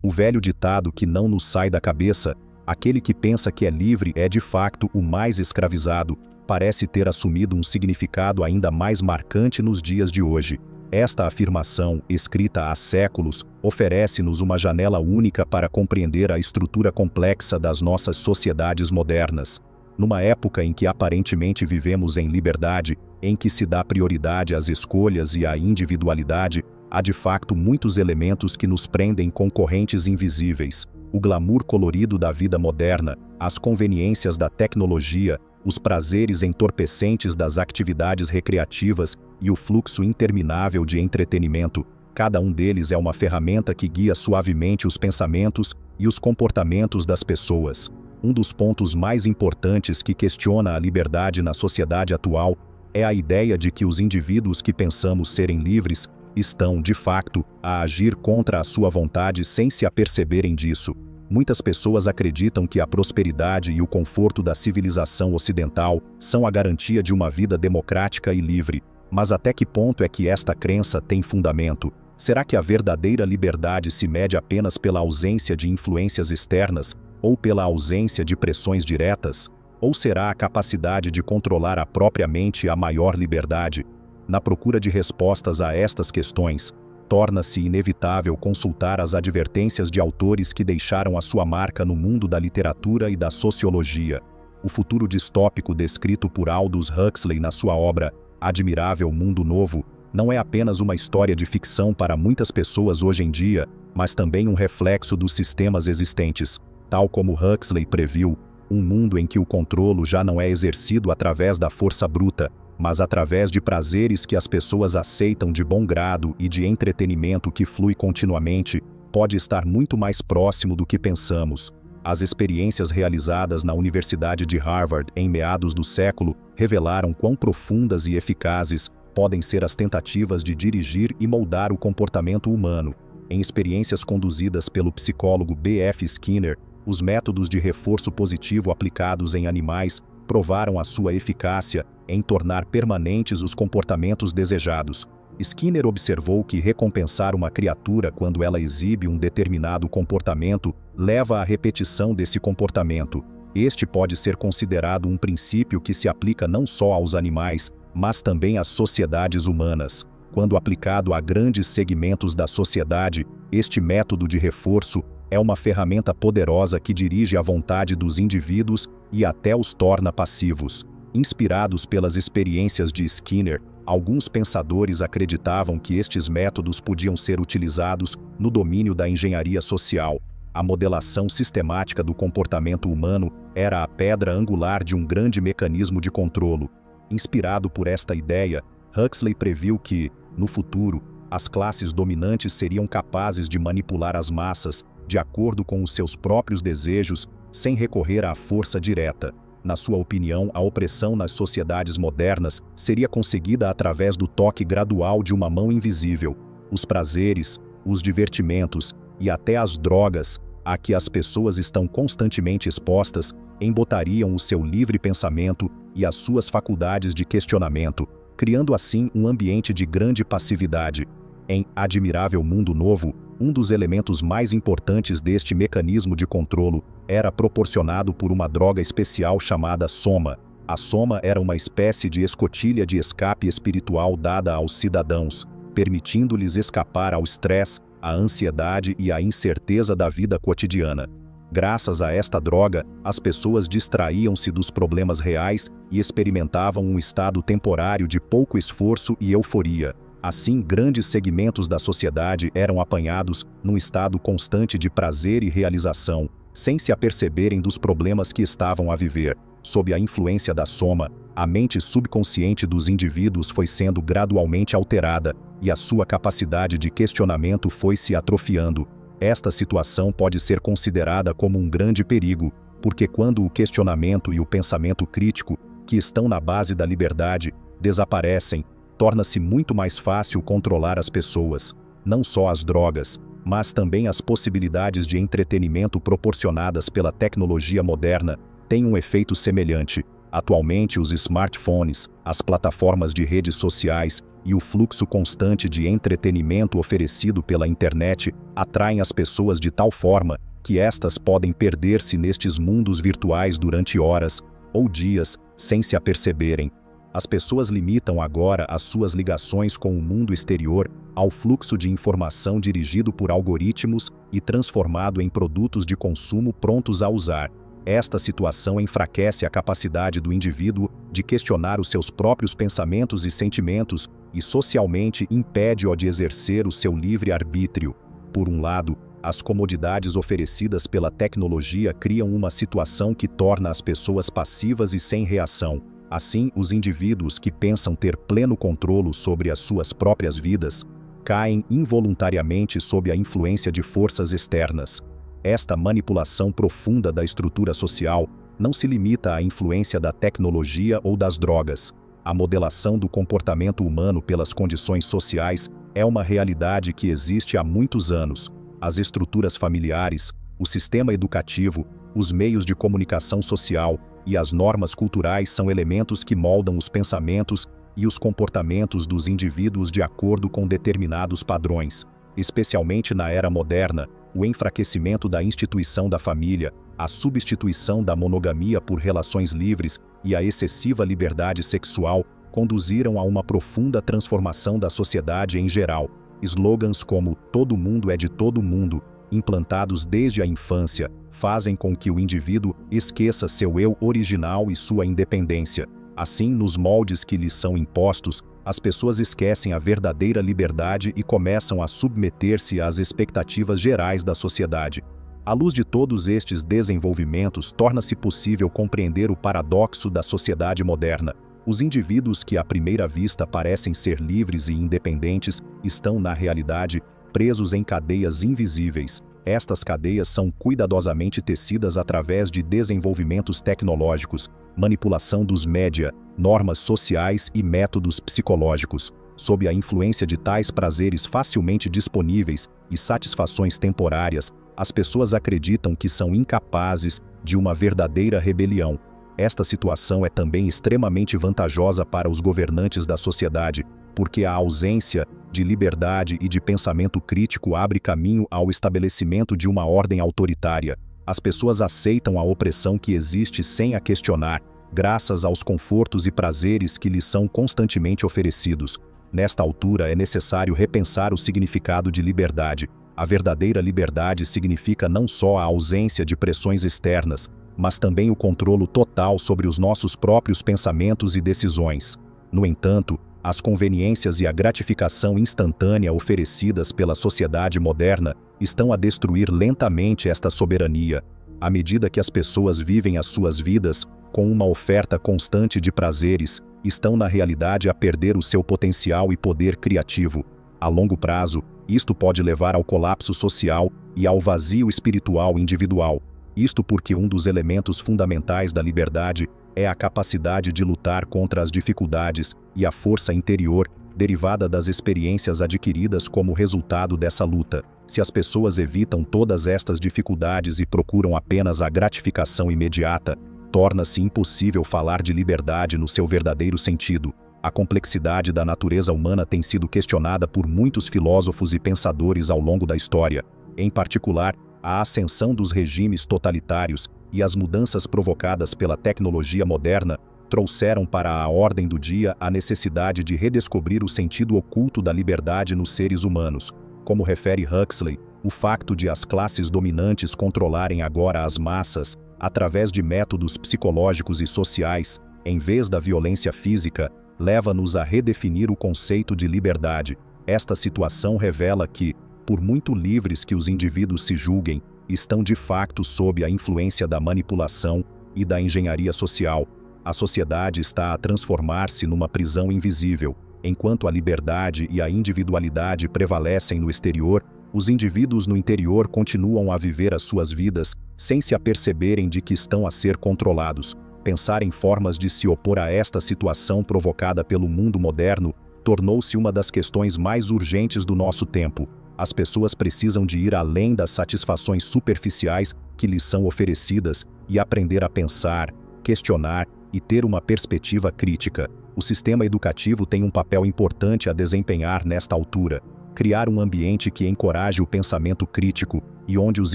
O velho ditado que não nos sai da cabeça, aquele que pensa que é livre é de facto o mais escravizado, parece ter assumido um significado ainda mais marcante nos dias de hoje. Esta afirmação, escrita há séculos, oferece-nos uma janela única para compreender a estrutura complexa das nossas sociedades modernas. Numa época em que aparentemente vivemos em liberdade, em que se dá prioridade às escolhas e à individualidade, há de facto muitos elementos que nos prendem com correntes invisíveis. O glamour colorido da vida moderna, as conveniências da tecnologia, os prazeres entorpecentes das atividades recreativas e o fluxo interminável de entretenimento, cada um deles é uma ferramenta que guia suavemente os pensamentos e os comportamentos das pessoas. Um dos pontos mais importantes que questiona a liberdade na sociedade atual é a ideia de que os indivíduos que pensamos serem livres estão, de facto, a agir contra a sua vontade sem se aperceberem disso. Muitas pessoas acreditam que a prosperidade e o conforto da civilização ocidental são a garantia de uma vida democrática e livre. Mas até que ponto é que esta crença tem fundamento? Será que a verdadeira liberdade se mede apenas pela ausência de influências externas, ou pela ausência de pressões diretas? Ou será a capacidade de controlar a própria mente a maior liberdade? Na procura de respostas a estas questões, torna-se inevitável consultar as advertências de autores que deixaram a sua marca no mundo da literatura e da sociologia. O futuro distópico descrito por Aldous Huxley na sua obra Admirável Mundo Novo não é apenas uma história de ficção para muitas pessoas hoje em dia, mas também um reflexo dos sistemas existentes. Tal como Huxley previu, um mundo em que o controle já não é exercido através da força bruta, mas através de prazeres que as pessoas aceitam de bom grado e de entretenimento que flui continuamente, pode estar muito mais próximo do que pensamos. As experiências realizadas na Universidade de Harvard em meados do século revelaram quão profundas e eficazes podem ser as tentativas de dirigir e moldar o comportamento humano. Em experiências conduzidas pelo psicólogo B.F. Skinner, os métodos de reforço positivo aplicados em animais provaram a sua eficácia em tornar permanentes os comportamentos desejados. Skinner observou que recompensar uma criatura quando ela exibe um determinado comportamento leva à repetição desse comportamento. Este pode ser considerado um princípio que se aplica não só aos animais, mas também às sociedades humanas. Quando aplicado a grandes segmentos da sociedade, este método de reforço é uma ferramenta poderosa que dirige a vontade dos indivíduos e até os torna passivos. Inspirados pelas experiências de Skinner, alguns pensadores acreditavam que estes métodos podiam ser utilizados no domínio da engenharia social. A modelação sistemática do comportamento humano era a pedra angular de um grande mecanismo de controlo. Inspirado por esta ideia, Huxley previu que, no futuro, as classes dominantes seriam capazes de manipular as massas de acordo com os seus próprios desejos, sem recorrer à força direta. Na sua opinião, a opressão nas sociedades modernas seria conseguida através do toque gradual de uma mão invisível. Os prazeres, os divertimentos e até as drogas a que as pessoas estão constantemente expostas embotariam o seu livre pensamento e as suas faculdades de questionamento, criando assim um ambiente de grande passividade. Em Admirável Mundo Novo, um dos elementos mais importantes deste mecanismo de controlo era proporcionado por uma droga especial chamada soma. A soma era uma espécie de escotilha de escape espiritual dada aos cidadãos, permitindo-lhes escapar ao estresse, à ansiedade e à incerteza da vida cotidiana. Graças a esta droga, as pessoas distraíam-se dos problemas reais e experimentavam um estado temporário de pouco esforço e euforia. Assim, grandes segmentos da sociedade eram apanhados num estado constante de prazer e realização, sem se aperceberem dos problemas que estavam a viver. Sob a influência da soma, a mente subconsciente dos indivíduos foi sendo gradualmente alterada e a sua capacidade de questionamento foi se atrofiando. Esta situação pode ser considerada como um grande perigo, porque quando o questionamento e o pensamento crítico, que estão na base da liberdade, desaparecem, torna-se muito mais fácil controlar as pessoas. Não só as drogas, mas também as possibilidades de entretenimento proporcionadas pela tecnologia moderna têm um efeito semelhante. Atualmente, os smartphones, as plataformas de redes sociais e o fluxo constante de entretenimento oferecido pela internet atraem as pessoas de tal forma que estas podem perder-se nestes mundos virtuais durante horas ou dias sem se aperceberem. As pessoas limitam agora as suas ligações com o mundo exterior ao fluxo de informação dirigido por algoritmos e transformado em produtos de consumo prontos a usar. Esta situação enfraquece a capacidade do indivíduo de questionar os seus próprios pensamentos e sentimentos e socialmente impede-o de exercer o seu livre-arbítrio. Por um lado, as comodidades oferecidas pela tecnologia criam uma situação que torna as pessoas passivas e sem reação. Assim, os indivíduos que pensam ter pleno controle sobre as suas próprias vidas caem involuntariamente sob a influência de forças externas. Esta manipulação profunda da estrutura social não se limita à influência da tecnologia ou das drogas. A modelação do comportamento humano pelas condições sociais é uma realidade que existe há muitos anos. As estruturas familiares, o sistema educativo, os meios de comunicação social e as normas culturais são elementos que moldam os pensamentos e os comportamentos dos indivíduos de acordo com determinados padrões. Especialmente na era moderna, o enfraquecimento da instituição da família, a substituição da monogamia por relações livres e a excessiva liberdade sexual conduziram a uma profunda transformação da sociedade em geral. Slogans como "todo mundo é de todo mundo", implantados desde a infância, fazem com que o indivíduo esqueça seu eu original e sua independência. Assim, nos moldes que lhes são impostos, as pessoas esquecem a verdadeira liberdade e começam a submeter-se às expectativas gerais da sociedade. À luz de todos estes desenvolvimentos, torna-se possível compreender o paradoxo da sociedade moderna. Os indivíduos que à primeira vista parecem ser livres e independentes estão, na realidade, presos em cadeias invisíveis. Estas cadeias são cuidadosamente tecidas através de desenvolvimentos tecnológicos, manipulação dos média, normas sociais e métodos psicológicos. Sob a influência de tais prazeres facilmente disponíveis e satisfações temporárias, as pessoas acreditam que são incapazes de uma verdadeira rebelião. Esta situação é também extremamente vantajosa para os governantes da sociedade, porque a ausência de liberdade e de pensamento crítico abre caminho ao estabelecimento de uma ordem autoritária. As pessoas aceitam a opressão que existe sem a questionar, graças aos confortos e prazeres que lhes são constantemente oferecidos. Nesta altura é necessário repensar o significado de liberdade. A verdadeira liberdade significa não só a ausência de pressões externas, mas também o controle total sobre os nossos próprios pensamentos e decisões. No entanto, as conveniências e a gratificação instantânea oferecidas pela sociedade moderna estão a destruir lentamente esta soberania. À medida que as pessoas vivem as suas vidas com uma oferta constante de prazeres, estão na realidade a perder o seu potencial e poder criativo. A longo prazo, isto pode levar ao colapso social e ao vazio espiritual individual. Isto porque um dos elementos fundamentais da liberdade é a capacidade de lutar contra as dificuldades e a força interior derivada das experiências adquiridas como resultado dessa luta. Se as pessoas evitam todas estas dificuldades e procuram apenas a gratificação imediata, torna-se impossível falar de liberdade no seu verdadeiro sentido. A complexidade da natureza humana tem sido questionada por muitos filósofos e pensadores ao longo da história. Em particular, a ascensão dos regimes totalitários e as mudanças provocadas pela tecnologia moderna trouxeram para a ordem do dia a necessidade de redescobrir o sentido oculto da liberdade nos seres humanos. Como refere Huxley, o facto de as classes dominantes controlarem agora as massas, através de métodos psicológicos e sociais, em vez da violência física, leva-nos a redefinir o conceito de liberdade. Esta situação revela que, por muito livres que os indivíduos se julguem, estão de facto sob a influência da manipulação e da engenharia social. A sociedade está a transformar-se numa prisão invisível. Enquanto a liberdade e a individualidade prevalecem no exterior, os indivíduos no interior continuam a viver as suas vidas sem se aperceberem de que estão a ser controlados. Pensar em formas de se opor a esta situação provocada pelo mundo moderno tornou-se uma das questões mais urgentes do nosso tempo. As pessoas precisam de ir além das satisfações superficiais que lhes são oferecidas e aprender a pensar, questionar e ter uma perspectiva crítica. O sistema educativo tem um papel importante a desempenhar nesta altura. Criar um ambiente que encoraje o pensamento crítico e onde os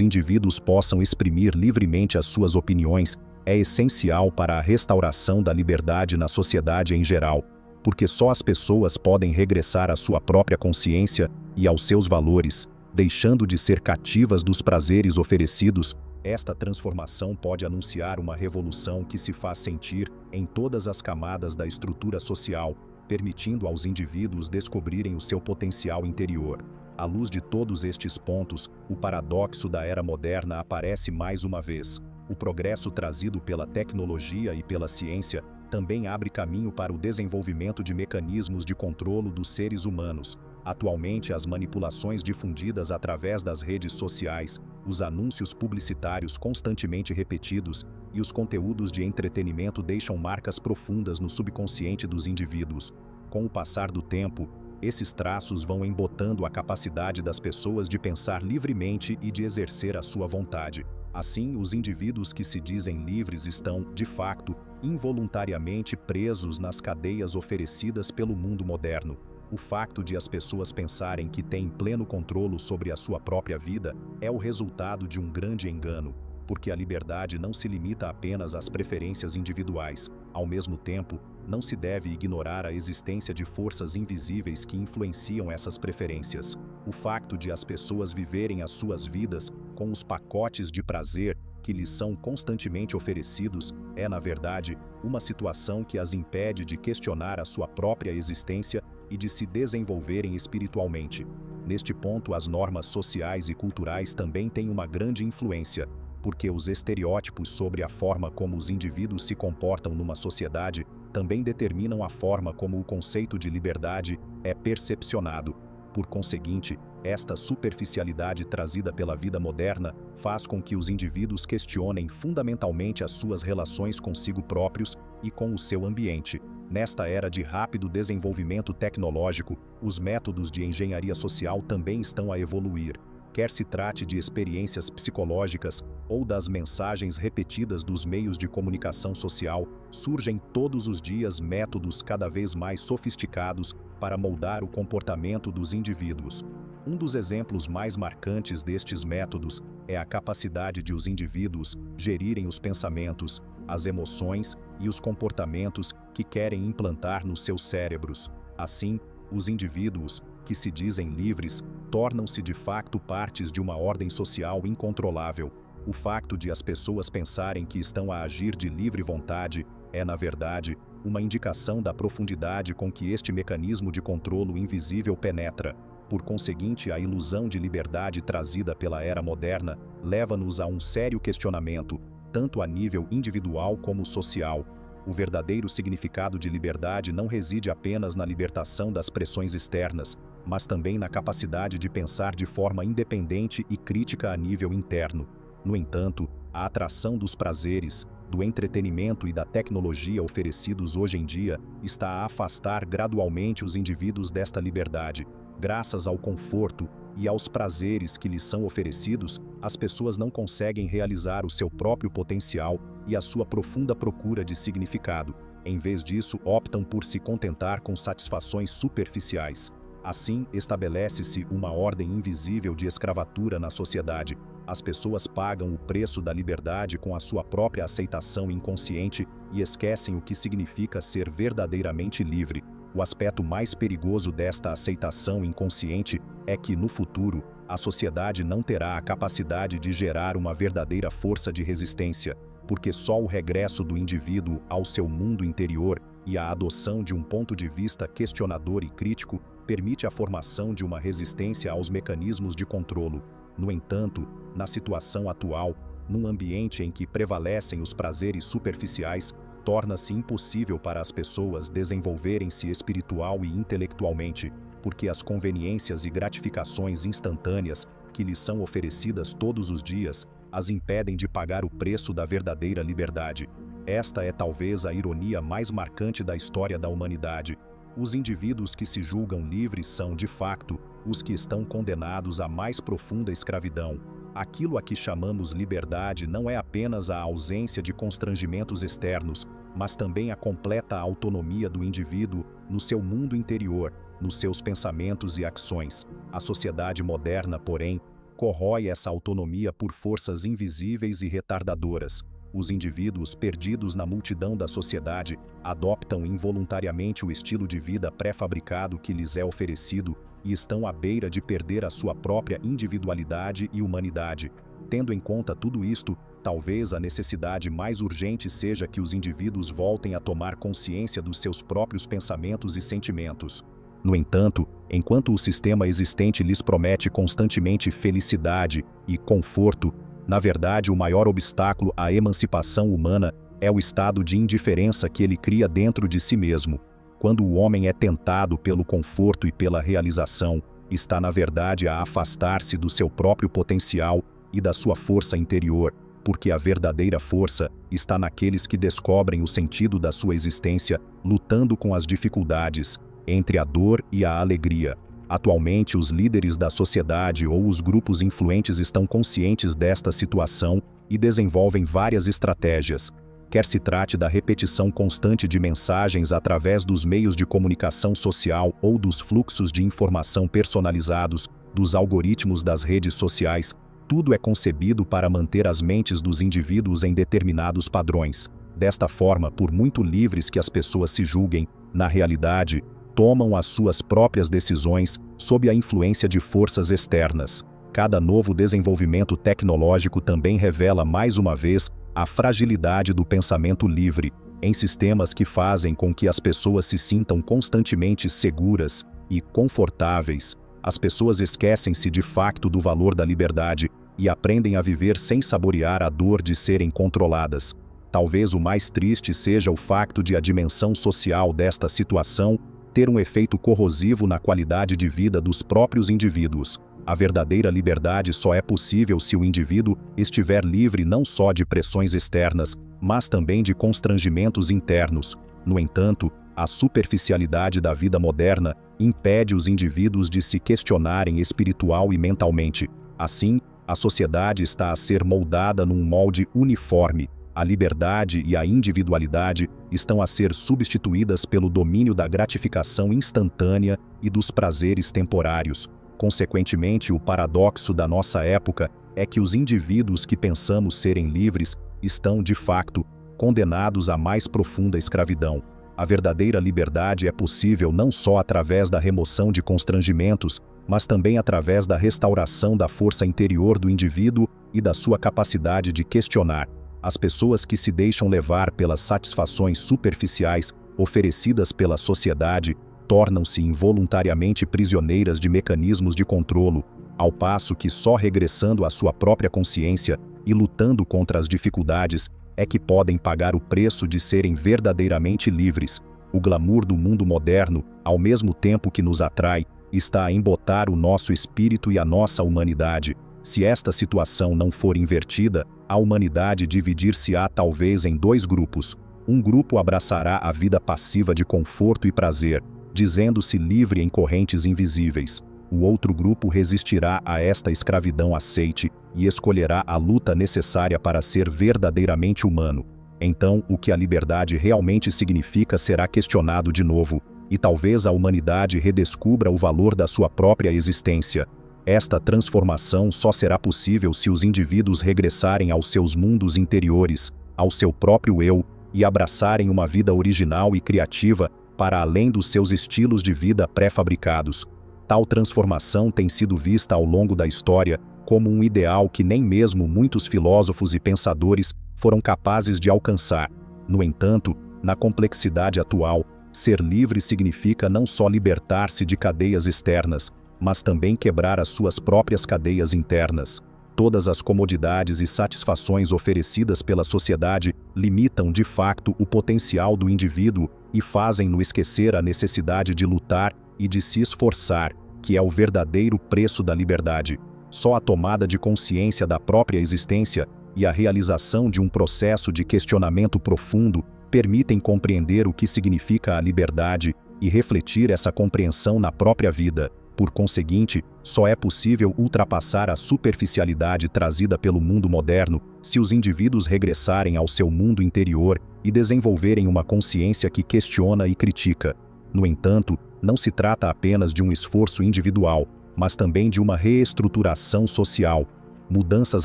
indivíduos possam exprimir livremente as suas opiniões é essencial para a restauração da liberdade na sociedade em geral, porque só as pessoas podem regressar à sua própria consciência e aos seus valores, deixando de ser cativas dos prazeres oferecidos. Esta transformação pode anunciar uma revolução que se faz sentir em todas as camadas da estrutura social, permitindo aos indivíduos descobrirem o seu potencial interior. À luz de todos estes pontos, o paradoxo da era moderna aparece mais uma vez. O progresso trazido pela tecnologia e pela ciência também abre caminho para o desenvolvimento de mecanismos de controlo dos seres humanos. Atualmente, as manipulações difundidas através das redes sociais, os anúncios publicitários constantemente repetidos e os conteúdos de entretenimento deixam marcas profundas no subconsciente dos indivíduos. Com o passar do tempo, esses traços vão embotando a capacidade das pessoas de pensar livremente e de exercer a sua vontade. Assim, os indivíduos que se dizem livres estão, de facto, involuntariamente presos nas cadeias oferecidas pelo mundo moderno. O facto de as pessoas pensarem que têm pleno controle sobre a sua própria vida é o resultado de um grande engano, porque a liberdade não se limita apenas às preferências individuais. Ao mesmo tempo, não se deve ignorar a existência de forças invisíveis que influenciam essas preferências. O facto de as pessoas viverem as suas vidas com os pacotes de prazer que lhes são constantemente oferecidos é, na verdade, uma situação que as impede de questionar a sua própria existência e de se desenvolverem espiritualmente. Neste ponto, as normas sociais e culturais também têm uma grande influência, porque os estereótipos sobre a forma como os indivíduos se comportam numa sociedade também determinam a forma como o conceito de liberdade é percepcionado. Por conseguinte, esta superficialidade trazida pela vida moderna faz com que os indivíduos questionem fundamentalmente as suas relações consigo próprios e com o seu ambiente. Nesta era de rápido desenvolvimento tecnológico, os métodos de engenharia social também estão a evoluir. Quer se trate de experiências psicológicas ou das mensagens repetidas dos meios de comunicação social, surgem todos os dias métodos cada vez mais sofisticados para moldar o comportamento dos indivíduos. Um dos exemplos mais marcantes destes métodos é a capacidade de os indivíduos gerirem os pensamentos, as emoções e os comportamentos que querem implantar nos seus cérebros. Assim, os indivíduos, que se dizem livres, tornam-se de facto partes de uma ordem social incontrolável. O facto de as pessoas pensarem que estão a agir de livre vontade é, na verdade, uma indicação da profundidade com que este mecanismo de controlo invisível penetra. Por conseguinte, a ilusão de liberdade trazida pela era moderna leva-nos a um sério questionamento, tanto a nível individual como social. O verdadeiro significado de liberdade não reside apenas na libertação das pressões externas, mas também na capacidade de pensar de forma independente e crítica a nível interno. No entanto, a atração dos prazeres, do entretenimento e da tecnologia oferecidos hoje em dia está a afastar gradualmente os indivíduos desta liberdade. Graças ao conforto e aos prazeres que lhes são oferecidos, as pessoas não conseguem realizar o seu próprio potencial e a sua profunda procura de significado. Em vez disso, optam por se contentar com satisfações superficiais. Assim, estabelece-se uma ordem invisível de escravatura na sociedade. As pessoas pagam o preço da liberdade com a sua própria aceitação inconsciente e esquecem o que significa ser verdadeiramente livre. O aspecto mais perigoso desta aceitação inconsciente é que, no futuro, a sociedade não terá a capacidade de gerar uma verdadeira força de resistência, porque só o regresso do indivíduo ao seu mundo interior e a adoção de um ponto de vista questionador e crítico permite a formação de uma resistência aos mecanismos de controlo. No entanto, na situação atual, num ambiente em que prevalecem os prazeres superficiais, torna-se impossível para as pessoas desenvolverem-se espiritual e intelectualmente, porque as conveniências e gratificações instantâneas que lhes são oferecidas todos os dias as impedem de pagar o preço da verdadeira liberdade. Esta é talvez a ironia mais marcante da história da humanidade. Os indivíduos que se julgam livres são, de facto, os que estão condenados à mais profunda escravidão. Aquilo a que chamamos liberdade não é apenas a ausência de constrangimentos externos, mas também a completa autonomia do indivíduo no seu mundo interior, nos seus pensamentos e ações. A sociedade moderna, porém, corrói essa autonomia por forças invisíveis e retardadoras. Os indivíduos perdidos na multidão da sociedade adoptam involuntariamente o estilo de vida pré-fabricado que lhes é oferecido e estão à beira de perder a sua própria individualidade e humanidade. Tendo em conta tudo isto, talvez a necessidade mais urgente seja que os indivíduos voltem a tomar consciência dos seus próprios pensamentos e sentimentos. No entanto, enquanto o sistema existente lhes promete constantemente felicidade e conforto, na verdade o maior obstáculo à emancipação humana é o estado de indiferença que ele cria dentro de si mesmo. Quando o homem é tentado pelo conforto e pela realização, está na verdade a afastar-se do seu próprio potencial e da sua força interior, porque a verdadeira força está naqueles que descobrem o sentido da sua existência, lutando com as dificuldades, entre a dor e a alegria. Atualmente, os líderes da sociedade ou os grupos influentes estão conscientes desta situação e desenvolvem várias estratégias. Quer se trate da repetição constante de mensagens através dos meios de comunicação social ou dos fluxos de informação personalizados, dos algoritmos das redes sociais, tudo é concebido para manter as mentes dos indivíduos em determinados padrões. Desta forma, por muito livres que as pessoas se julguem, na realidade, tomam as suas próprias decisões sob a influência de forças externas. Cada novo desenvolvimento tecnológico também revela mais uma vez a fragilidade do pensamento livre, em sistemas que fazem com que as pessoas se sintam constantemente seguras e confortáveis. As pessoas esquecem-se de facto do valor da liberdade e aprendem a viver sem saborear a dor de serem controladas. Talvez o mais triste seja o facto de a dimensão social desta situação ter um efeito corrosivo na qualidade de vida dos próprios indivíduos. A verdadeira liberdade só é possível se o indivíduo estiver livre não só de pressões externas, mas também de constrangimentos internos. No entanto, a superficialidade da vida moderna impede os indivíduos de se questionarem espiritual e mentalmente. Assim, a sociedade está a ser moldada num molde uniforme. A liberdade e a individualidade estão a ser substituídas pelo domínio da gratificação instantânea e dos prazeres temporários. Consequentemente, o paradoxo da nossa época é que os indivíduos que pensamos serem livres estão, de facto, condenados à mais profunda escravidão. A verdadeira liberdade é possível não só através da remoção de constrangimentos, mas também através da restauração da força interior do indivíduo e da sua capacidade de questionar. As pessoas que se deixam levar pelas satisfações superficiais oferecidas pela sociedade tornam-se involuntariamente prisioneiras de mecanismos de controlo, ao passo que só regressando à sua própria consciência e lutando contra as dificuldades é que podem pagar o preço de serem verdadeiramente livres. O glamour do mundo moderno, ao mesmo tempo que nos atrai, está a embotar o nosso espírito e a nossa humanidade. Se esta situação não for invertida, a humanidade dividir-se-á talvez em dois grupos. Um grupo abraçará a vida passiva de conforto e prazer, dizendo-se livre em correntes invisíveis. O outro grupo resistirá a esta escravidão aceite e escolherá a luta necessária para ser verdadeiramente humano. Então, o que a liberdade realmente significa será questionado de novo, e talvez a humanidade redescubra o valor da sua própria existência. Esta transformação só será possível se os indivíduos regressarem aos seus mundos interiores, ao seu próprio eu, e abraçarem uma vida original e criativa para além dos seus estilos de vida pré-fabricados. Tal transformação tem sido vista ao longo da história como um ideal que nem mesmo muitos filósofos e pensadores foram capazes de alcançar. No entanto, na complexidade atual, ser livre significa não só libertar-se de cadeias externas, mas também quebrar as suas próprias cadeias internas. Todas as comodidades e satisfações oferecidas pela sociedade limitam de facto o potencial do indivíduo e fazem-no esquecer a necessidade de lutar e de se esforçar, que é o verdadeiro preço da liberdade. Só a tomada de consciência da própria existência e a realização de um processo de questionamento profundo permitem compreender o que significa a liberdade e refletir essa compreensão na própria vida. Por conseguinte, só é possível ultrapassar a superficialidade trazida pelo mundo moderno se os indivíduos regressarem ao seu mundo interior e desenvolverem uma consciência que questiona e critica. No entanto, não se trata apenas de um esforço individual, mas também de uma reestruturação social. Mudanças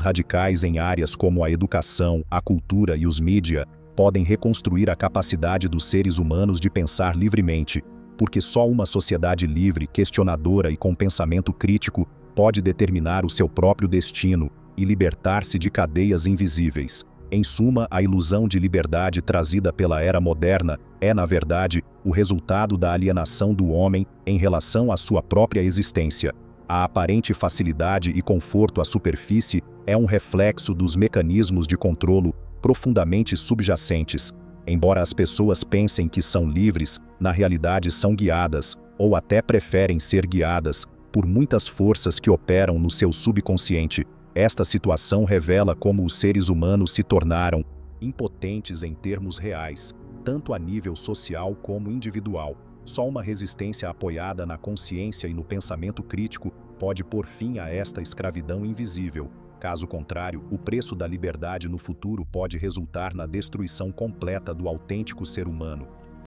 radicais em áreas como a educação, a cultura e os mídia podem reconstruir a capacidade dos seres humanos de pensar livremente, porque só uma sociedade livre, questionadora e com pensamento crítico pode determinar o seu próprio destino e libertar-se de cadeias invisíveis. Em suma, a ilusão de liberdade trazida pela era moderna é, na verdade, o resultado da alienação do homem em relação à sua própria existência. A aparente facilidade e conforto à superfície é um reflexo dos mecanismos de controlo profundamente subjacentes. Embora as pessoas pensem que são livres, na realidade são guiadas, ou até preferem ser guiadas, por muitas forças que operam no seu subconsciente. Esta situação revela como os seres humanos se tornaram impotentes em termos reais, tanto a nível social como individual. Só uma resistência apoiada na consciência e no pensamento crítico pode pôr fim a esta escravidão invisível. Caso contrário, o preço da liberdade no futuro pode resultar na destruição completa do autêntico ser humano.